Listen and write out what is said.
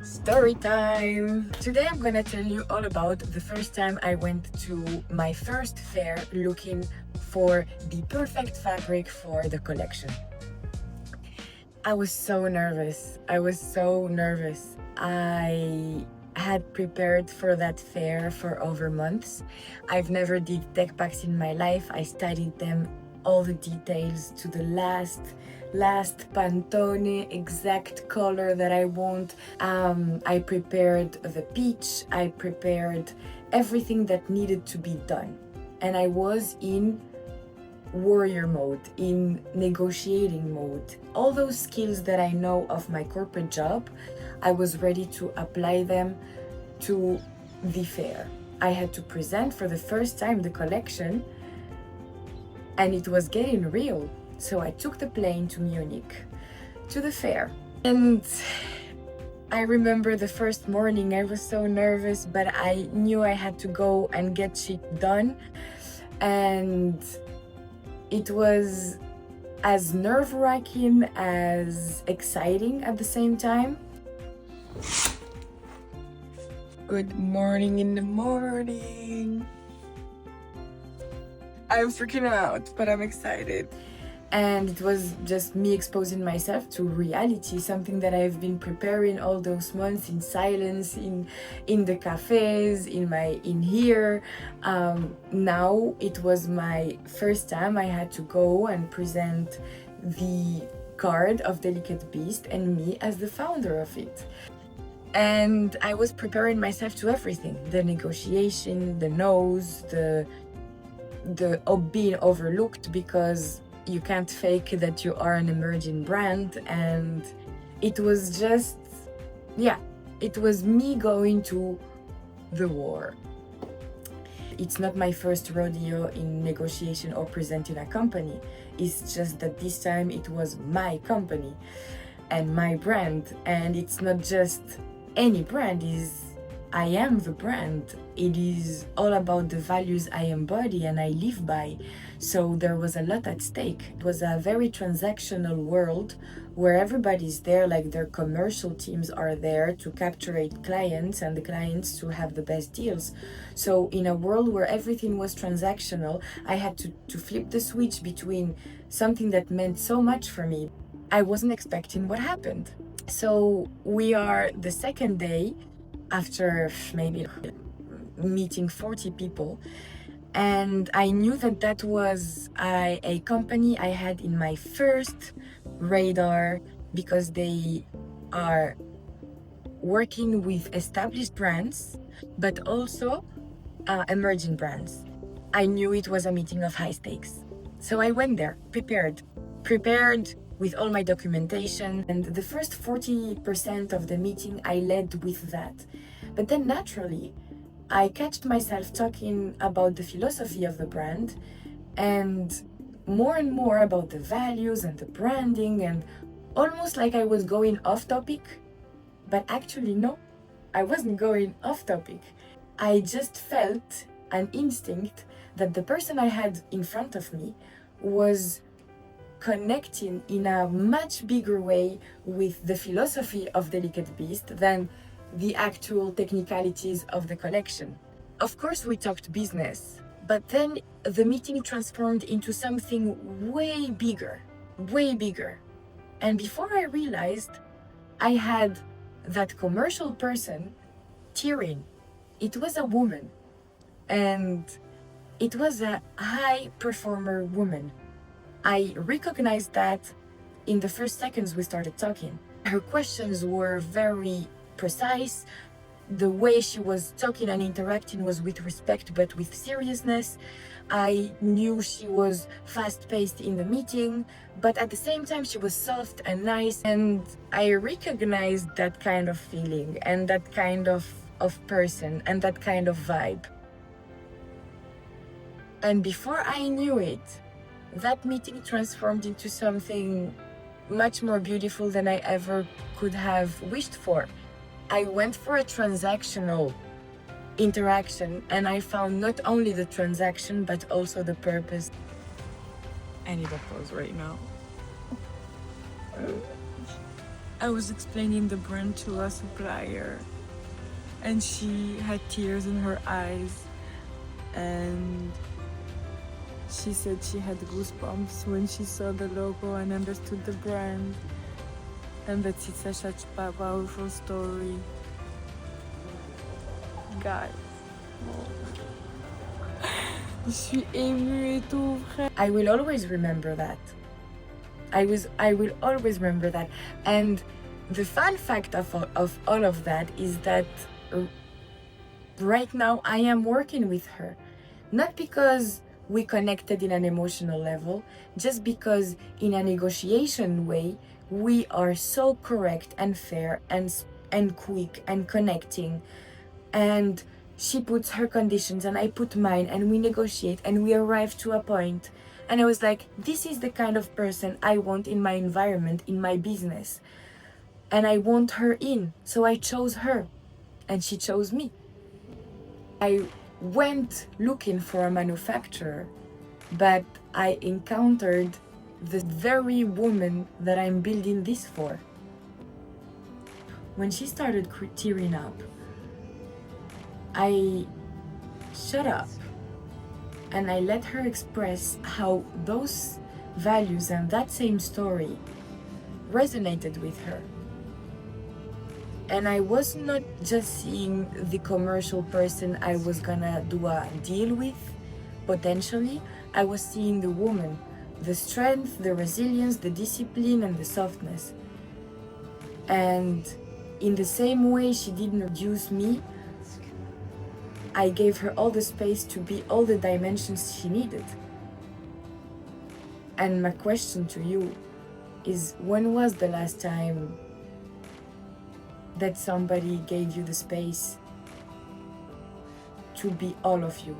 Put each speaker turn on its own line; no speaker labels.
Story time! Today I'm gonna tell you all about the first time I went to my first fair looking for the perfect fabric for the collection. I was so nervous. I had prepared for that fair for over months. I've never did tech packs in my life. I studied them, all the details to the last Pantone exact color that I want. I prepared the peach. I prepared everything that needed to be done. And I was in warrior mode, in negotiating mode. All those skills that I know of my corporate job, I was ready to apply them to the fair. I had to present for the first time the collection, and it was getting real. So I took the plane to Munich, to the fair. And I remember the first morning, I was so nervous, but I knew I had to go and get shit done. And it was as nerve-wracking as exciting at the same time. Good morning in the morning. I'm freaking out, but I'm excited. And it was just me exposing myself to reality, something that I've been preparing all those months in silence, in the cafes, in here. Now it was my first time I had to go and present the card of Delicate Beast and me as the founder of it. And I was preparing myself to everything, the negotiation, the no's, the being overlooked, because you can't fake that you are an emerging brand. And it was just, it was me going to the war. It's not my first rodeo in negotiation or presenting a company. It's just that this time it was my company and my brand. And it's not just any brand, I am the brand. It is all about the values I embody and I live by. So there was a lot at stake. It was a very transactional world where everybody's there, like their commercial teams are there to capture clients and the clients to have the best deals. So in a world where everything was transactional, I had to flip the switch between something that meant so much for me. I wasn't expecting what happened. So we are the second day after maybe meeting 40 people, and I knew that was a company I had in my first radar, because they are working with established brands but also emerging brands. I knew it was a meeting of high stakes, so I went there prepared with all my documentation, and the first 40% of the meeting I led with that. But then naturally, I catched myself talking about the philosophy of the brand and more about the values and the branding, and almost like I was going off topic, but actually no, I wasn't going off topic. I just felt an instinct that the person I had in front of me was connecting in a much bigger way with the philosophy of Delicate Beast than the actual technicalities of the collection. Of course, we talked business, but then the meeting transformed into something way bigger. And before I realized, I had that commercial person tearing. It was a woman, and it was a high performer woman. I recognized that in the first seconds we started talking. Her questions were very precise. The way she was talking and interacting was with respect but with seriousness. I knew she was fast-paced in the meeting, but at the same time she was soft and nice, and I recognized that kind of feeling and that kind of person and that kind of vibe. And before I knew it, that meeting transformed into something much more beautiful than I ever could have wished for. I went for a transactional interaction, and I found not only the transaction but also the purpose. I need a pause right now. I was explaining the brand to a supplier, and she had tears in her eyes, and she said she had goosebumps when she saw the logo and understood the brand, and that it's such a powerful story. Guys, je suis émue et tout, frère. I will always remember that. I will always remember that. And the fun fact of all of that is that right now I am working with her. Not because we connected in an emotional level, just because in a negotiation way, we are so correct and fair and quick and connecting. And she puts her conditions and I put mine, and we negotiate and we arrive to a point. And I was like, this is the kind of person I want in my environment, in my business. And I want her in. So I chose her. And she chose me. I went looking for a manufacturer, but I encountered the very woman that I'm building this for. When she started tearing up, I shut up and I let her express how those values and that same story resonated with her. And I was not just seeing the commercial person I was gonna do a deal with, potentially. I was seeing the woman, the strength, the resilience, the discipline, and the softness. And in the same way she didn't reduce me, I gave her all the space to be all the dimensions she needed. And my question to you is, when was the last time that somebody gave you the space to be all of you?